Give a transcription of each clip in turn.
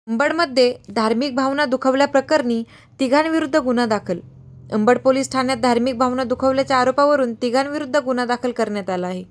अंबडमध्ये धार्मिक भावना दुखावल्याप्रकरणी तिघांविरुद्ध गुन्हा दाखल. अंबड पोलीस ठाण्यात धार्मिक भावना दुखावल्याच्या आरोपावरून तिघांविरुद्ध गुन्हा दाखल करण्यात आला आहे.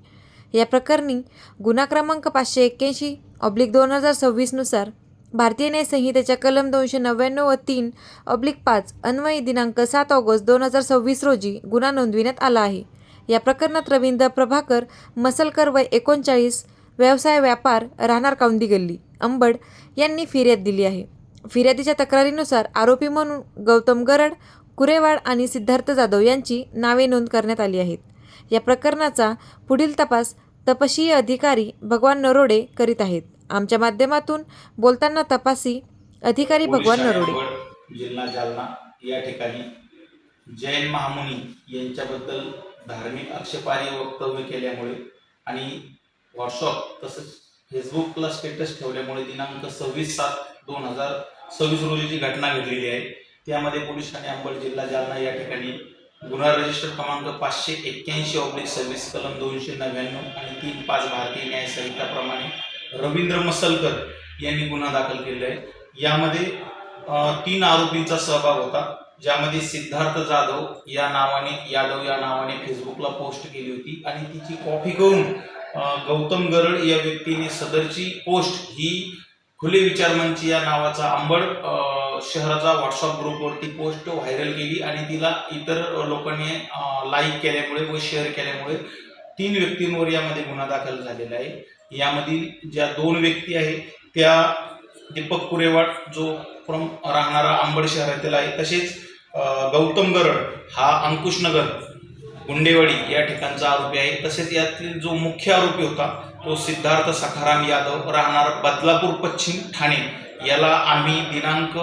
या प्रकरणी गुन्हा क्रमांक 581/2026 नुसार भारतीय न्याय संहितेच्या कलम 299 व 3/5 अन्वये दिनांक 7 ऑगस्ट 2026 रोजी गुन्हा नोंदविण्यात आला आहे. या प्रकरणात रवींद्र प्रभाकर मसलकर वय 39, व्यवसाय व्यापार, राहणार कौंदी गल्ली, अंबड यांनी फिर्याद दिली आहे. फिर्यादीच्या तक्रारीनुसार आरोपी म्हणून गौतम गरड, कुरेवाड आणि सिद्धार्थ जाधव यांची नावे नोंद करण्यात आली आहेत. या प्रकरणाचा पुढील तपास तपशील अधिकारी भगवान नरोडे करीत आहेत. आमच्या माध्यमातून बोलताना तपासी अधिकारी भगवान नरोडे. जिल्हा जालना या ठिकाणी जैन महामुनी यांच्याबद्दल धार्मिक आक्षेपार्ह वक्तव्य केल्यामुळे आणि व्हॉट्सअप तसंच फेसबुकला स्टेटस ठेवल्यामुळे दिनांक 26/7/2026 रोजी जी घटना घडलेली आहे त्यामध्ये पोलीस ठाणे अंबड जिल्हा जालना या ठिकाणी गुन्हा रजिस्टर क्रमांक 581/26 कलम 299 आणि 3/5 भारतीय न्याय संहिताप्रमाणे रवींद्र मसलकर यांनी गुन्हा दाखल केला आहे. यामध्ये 3 आरोपींचा सहभाग होता, ज्यामध्ये सिद्धार्थ यादव या नावाने फेसबुकला पोस्ट केली होती आणि तिची कॉपी करून गौतम गरड या व्यक्तीने सदरची पोस्ट ही खुले विचारमंच या नावाचा अंबड शहराचा व्हॉट्सअप ग्रुपवरती पोस्ट व्हायरल केली आणि तिला इतर लोकांनी लाईक केल्यामुळे व शेअर केल्यामुळे 3 व्यक्तींवर यामध्ये गुन्हा दाखल झालेला आहे. यामधील ज्या 2 व्यक्ती आहेत त्या दीपक कुरेवाड जो राहणारा अंबड शहरातील आहे, तसेच गौतम गरड हा अंकुशनगर गुंडेवाडी या ठिकाणचा आरोपी आहे. तसेच यातील जो मुख्य आरोपी होता तो सिद्धार्थ सखाराम यादव राहणार बदलापूर पश्चिम ठाणे, याला आम्ही दिनांक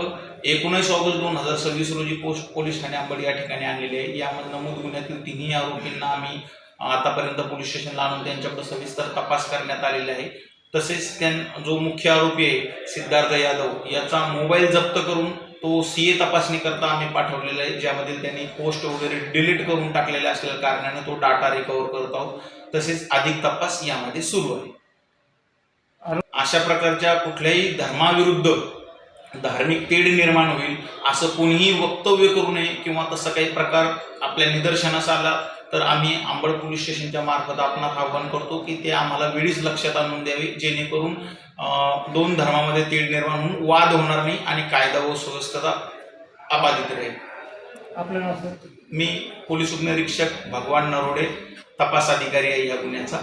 19 ऑगस्ट 2026 रोजी पोलीस ठाणे अंबड या ठिकाणी आणलेले आहे. यामध्ये नमूद गुन्ह्यातील 3ही आरोपींना आम्ही आतापर्यंत पोलीस स्टेशनला आणून त्यांच्याकडे सविस्तर तपास करण्यात आलेला आहे. तसेच जो मुख्य आरोपी आहे सिद्धार्थ यादव याचा मोबाईल जप्त करून तो सीए तपासणी करता आम्ही पाठवलेला आहे, ज्यामध्ये त्यांनी पोस्ट वगैरे डिलीट करून टाकलेले असलेल्या कारणाने तो डाटा रिकव्हर करत आहोत. तसेच अधिक तपास यामध्ये सुरू आहे. अशा प्रकारच्या कुठल्याही धर्माविरुद्ध धार्मिक तेढ निर्माण होईल असं कोणीही वक्तव्य करू नये किंवा तसं काही प्रकार आपल्या निदर्शनास आला तर आम्ही अंबड पोलीस स्टेशनच्या मार्फत आपणास आवाहन करतो की ते आम्हाला वेळीच लक्षात आणून द्यावे, जेणेकरून 2 धर्मामध्ये तेढ निर्माण होऊन वाद होणार नाही आणि कायदा व सुव्यवस्था अबाधित राहील. आपलं नाव सर? मी पोलीस उपनिरीक्षक भगवान नरोडे, तपास अधिकारी आहे या गुन्ह्याचा.